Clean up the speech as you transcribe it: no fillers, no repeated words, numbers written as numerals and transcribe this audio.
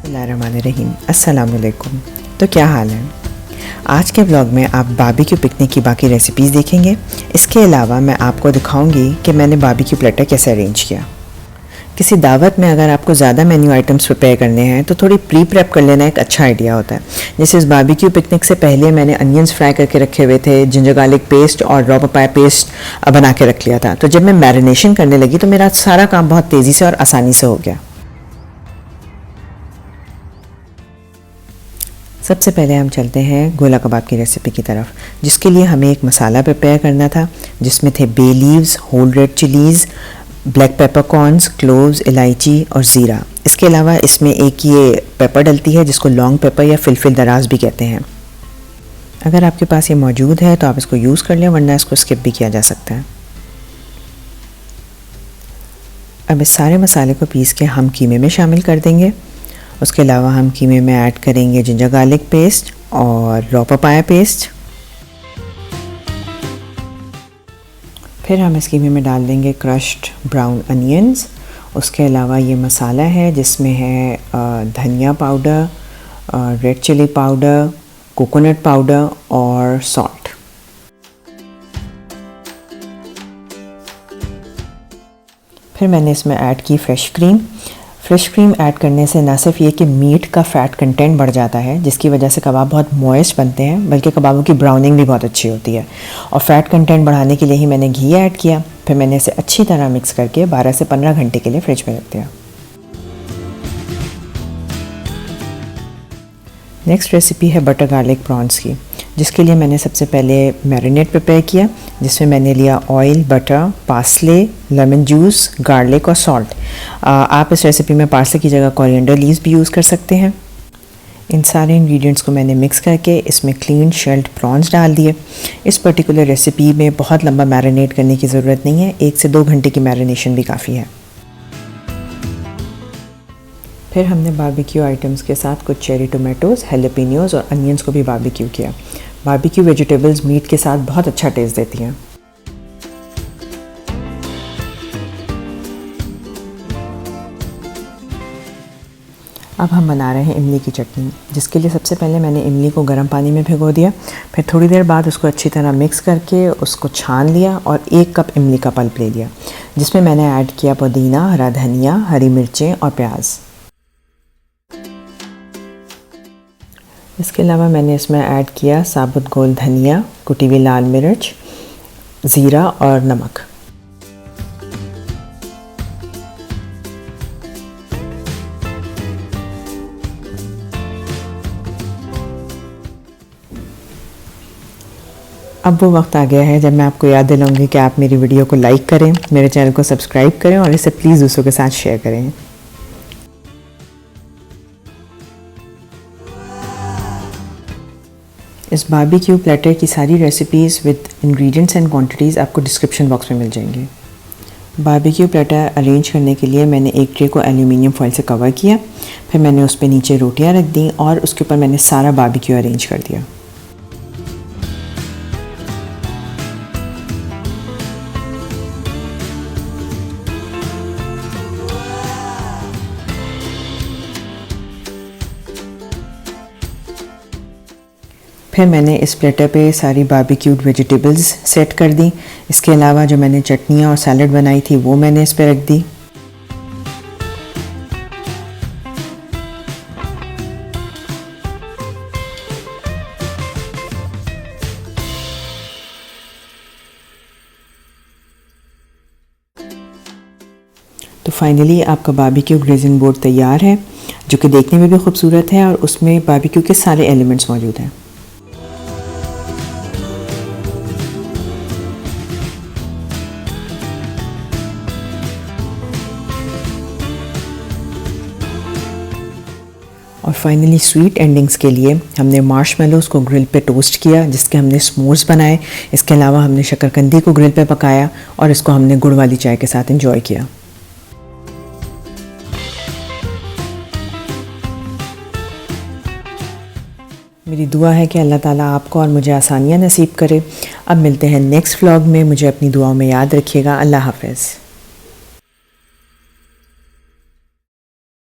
बिस्मिल्लाहिर्रहमानिर्रहीम। अस्सलाम वालेकुम। तो क्या हाल है? आज के व्लॉग में आप बारबेक्यू पिकनिक की बाकी रेसिपीज़ देखेंगे। इसके अलावा मैं आपको दिखाऊंगी कि मैंने बारबेक्यू प्लेटर कैसे अरेंज किया। किसी दावत में अगर आपको ज़्यादा मेन्यू आइटम्स प्रिपेयर करने हैं तो थोड़ी प्री प्रेप कर लेना एक अच्छा आइडिया होता है। जैसे इस बारबेक्यू पिकनिक से पहले मैंने अनियंस फ्राई करके रखे हुए थे, जिंजर गार्लिक पेस्ट और रॉ पपाया पेस्ट बना के रख लिया था। तो जब मैं मैरिनेशन करने लगी तो मेरा सारा काम बहुत तेज़ी से और आसानी से हो गया। सबसे पहले हम चलते हैं गोला कबाब की रेसिपी की तरफ, जिसके लिए हमें एक मसाला प्रिपेयर करना था जिसमें थे bay leaves, whole red chillies, black peppercorns, cloves, इलायची और ज़ीरा। इसके अलावा इसमें एक ये पेपर डलती है जिसको लॉन्ग पेपर या फिलफिल दराज भी कहते हैं। अगर आपके पास ये मौजूद है तो आप इसको यूज़ कर लें, वरना इसको स्किप भी किया जा सकता है। अब इस सारे मसाले को पीस के हम कीमे में शामिल कर देंगे। उसके अलावा हम कीमे में ऐड करेंगे जिंजर गार्लिक पेस्ट और रॉ पपाया पेस्ट। फिर हम इस कीमे में डाल देंगे क्रश्ड ब्राउन अनियंस। उसके अलावा ये मसाला है जिसमें है धनिया powder, red chilli powder, coconut powder और सॉल्ट। फिर मैंने इसमें ऐड की fresh cream. Fresh cream add करने से न सिर्फ ये कि मीट का फ़ैट कंटेंट बढ़ जाता है, जिसकी वजह से कबाब बहुत मॉइस्ट बनते हैं, बल्कि कबाबों की ब्राउनिंग भी बहुत अच्छी होती है। और फ़ैट कंटेंट बढ़ाने के लिए ही मैंने घी ऐड किया। फिर मैंने इसे अच्छी तरह मिक्स करके 12 से 15 घंटे के लिए फ्रिज में रख दिया। नेक्स्ट रेसिपी है बटर गार्लिक प्रॉन्स की, जिसके लिए मैंने सबसे पहले मैरिनेट प्रिपेयर किया, जिसमें मैंने लिया oil, butter, parsley, lemon juice, garlic और सॉल्ट। आप इस रेसिपी में पार्सले की जगह कोरिएंडर लीव्स भी यूज़ कर सकते हैं। इन सारे इंग्रेडिएंट्स को मैंने मिक्स करके इसमें क्लीन शेल्ड प्रॉन्स डाल दिए। इस पर्टिकुलर रेसिपी में बहुत लंबा मैरिनेट करने की ज़रूरत नहीं है, 1 से 2 घंटे की मैरिनेशन भी काफ़ी है। फिर हमने बारबेक्यू आइटम्स के साथ कुछ चेरी टोमेटोज़, हैलोपिनियोज़ और अनियंस को भी बारबेक्यू किया। बारबेक्यू वेजिटेबल्स मीट के साथ बहुत अच्छा टेस्ट देती हैं। अब हम बना रहे हैं इमली की चटनी, जिसके लिए सबसे पहले मैंने इमली को गर्म पानी में भिगो दिया। फिर थोड़ी देर बाद उसको अच्छी तरह मिक्स करके उसको छान लिया और 1 कप इमली का पल्प ले लिया, जिसमें मैंने ऐड किया पुदीना, हरा धनिया, हरी मिर्चें और प्याज। इसके अलावा मैंने इसमें ऐड किया साबुत गोल धनिया, कुटी हुई लाल मिर्च, ज़ीरा और नमक। अब वो वक्त आ गया है जब मैं आपको याद दिलाऊंगी कि आप मेरी वीडियो को लाइक करें, मेरे चैनल को सब्सक्राइब करें और इसे प्लीज़ दूसरों के साथ शेयर करें। इस बारबेक्यू प्लेटर की सारी recipes with ingredients and quantities आपको डिस्क्रिप्शन बॉक्स में मिल जाएंगे। बारबेक्यू प्लेटर अरेंज करने के लिए मैंने एक ट्रे को एल्यूमिनियम फॉइल से कवर किया। फिर मैंने उस पर नीचे रोटियां रख दी और उसके ऊपर मैंने सारा बारबेक्यू अरेंज कर दिया। फिर मैंने इस प्लेटर पे सारी बारबेक्यूड वेजिटेबल्स सेट कर दी। इसके अलावा जो मैंने चटनियाँ और सैलड बनाई थी वो मैंने इस पे रख दी। तो फाइनली आपका बारबेक्यू ग्रेजिंग बोर्ड तैयार है, जो कि देखने में भी खूबसूरत है और उसमें बारबेक्यू के सारे एलिमेंट्स मौजूद हैं। और फाइनली स्वीट एंडिंग्स के लिए हमने मार्शमेलोज़ को ग्रिल पे टोस्ट किया, जिसके हमने स्मोर्स बनाए। इसके अलावा हमने शकरकंदी को ग्रिल पे पकाया और इसको हमने गुड़ वाली चाय के साथ एंजॉय किया। मेरी दुआ है कि अल्लाह ताला आपको और मुझे आसानियाँ नसीब करे। अब मिलते हैं नेक्स्ट व्लॉग में। मुझे अपनी दुआओं में याद रखिएगा। अल्लाह हाफ़िज़।